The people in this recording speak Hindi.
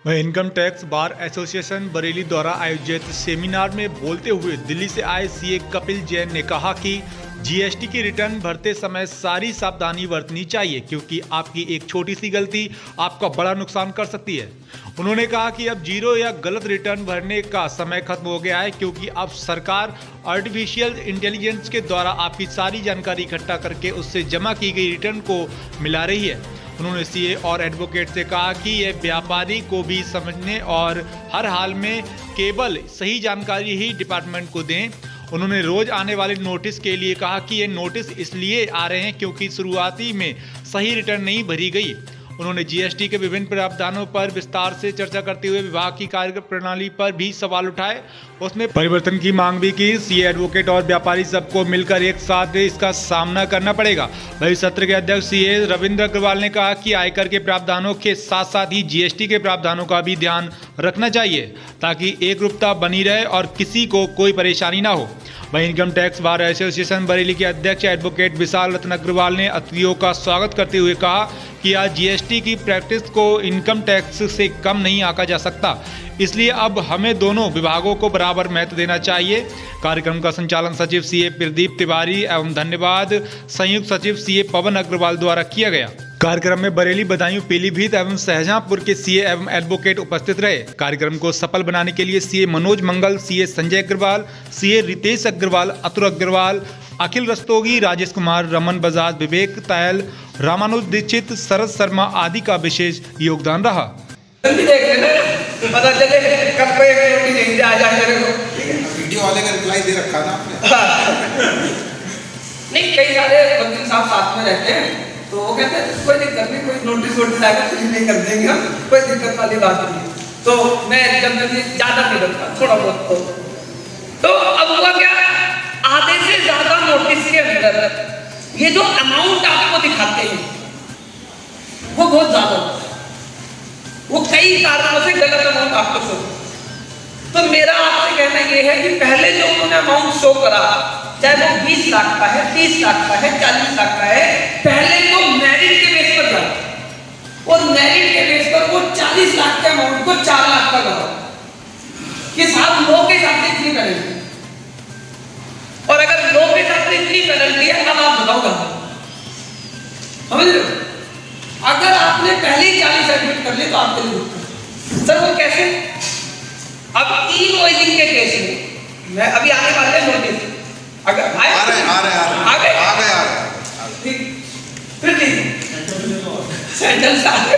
वहीं income tax bar association Bareilly द्वारा आयोजित सेमिनार में बोलते हुए दिल्ली से आए सीए कपिल जैन ने कहा कि जीएसटी की रिटर्न भरते समय सारी सावधानी बरतनी चाहिए, क्योंकि आपकी एक छोटी सी गलती आपका बड़ा नुकसान कर सकती है। उन्होंने कहा कि अब जीरो या गलत रिटर्न भरने का समय खत्म हो गया है, क्योंकि अब सरकार आर्टिफिशियल इंटेलिजेंस के द्वारा आपकी सारी जानकारी इकट्ठा करके उससे जमा की गई रिटर्न को मिला रही है। उन्होंने सीए और एडवोकेट से कहा कि ये व्यापारी को भी समझने और हर हाल में केवल सही जानकारी ही डिपार्टमेंट को दें। उन्होंने रोज आने वाले नोटिस के लिए कहा कि ये नोटिस इसलिए आ रहे हैं क्योंकि शुरुआती में सही रिटर्न नहीं भरी गई। उन्होंने जीएसटी के विभिन्न प्रावधानों पर विस्तार से चर्चा करते हुए विभाग की कार्य प्रणाली पर भी सवाल उठाए। उसमें परिवर्तन की मांग भी की। सीए, एडवोकेट और व्यापारी सबको मिलकर एक साथ इसका सामना करना पड़ेगा। वही सत्र के अध्यक्ष सीए रविंद्र अग्रवाल ने कहा कि आयकर के प्रावधानों के साथ साथ ही जीएसटी के प्रावधानों का भी ध्यान रखना चाहिए, ताकि एकरूपता बनी रहे और किसी को कोई परेशानी ना हो। वहीं income tax bar association Bareilly के अध्यक्ष एडवोकेट विशाल रत्न अग्रवाल ने अतिथियों का स्वागत करते हुए कहा कि आज जीएसटी की प्रैक्टिस को इनकम टैक्स से कम नहीं आंका जा सकता, इसलिए अब हमें दोनों विभागों को बराबर महत्व देना चाहिए। कार्यक्रम का संचालन सचिव सीए प्रदीप तिवारी एवं धन्यवाद संयुक्त सचिव सीए पवन अग्रवाल द्वारा किया गया। कार्यक्रम में बरेली, बदायूं, पीलीभीत एवं शाहजहांपुर के सीए एवं एडवोकेट उपस्थित रहे। कार्यक्रम को सफल बनाने के लिए सीए मनोज मंगल, सीए संजय अग्रवाल, सीए रितेश अग्रवाल, अतुल अग्रवाल, अखिल रस्तोगी, राजेश कुमार, रमन बजाज, विवेक तायल, रामानुज दीक्षित, शरद शर्मा आदि का विशेष योगदान रहा। पता चले कब पे रोटी देंगे आ जाए मेरे को। वीडियो वाले का रिप्लाई दे रखा ना आपने। नहीं, कई सारे वकील साहब साथ में रहते हैं तो वो कहते हैं कोई दिक्कत नहीं, कोई नोटिस आएगा कुछ नहीं कर देंगे हम, कोई दिक्कत वाली बात नहीं। तो मैं जनरली ज्यादा नहीं रखता, थोड़ा बहुत। तो अब हुआ क्या, आधे से ज्यादा नोटिस के अंदर ये जो अमाउंट आपको दिखाते हैं वो बहुत ज्यादा, वो कई कारणों से गलत अमाउंट आपको शो। तो मेरा आपसे कहना यह है कि पहले जो उन्होंने अमाउंट शो करा, चाहे वो 20 लाख का है, 30 लाख का है, 40 लाख का है, पहले तो मेरिट के बेस पर जाओ और मेरिट के बेस पर वो 40 लाख के अमाउंट को 4 लाख का करो कि साहब लो के हिसाब से इतनी पेनल्टी, और अगर लो के हिसाब से इतनी पेनल्टी है अब आप बताओ समझ रहे हो। अगर आपने पहले ही 40 एडमिट कर लिए तो आपके लिए सर वो कैसे। अब इनवॉइसिंग के केस में मैं अभी आने वाले नोटिस अगर आ गए ठीक, फिर ठीक सैंडल्स आ गए।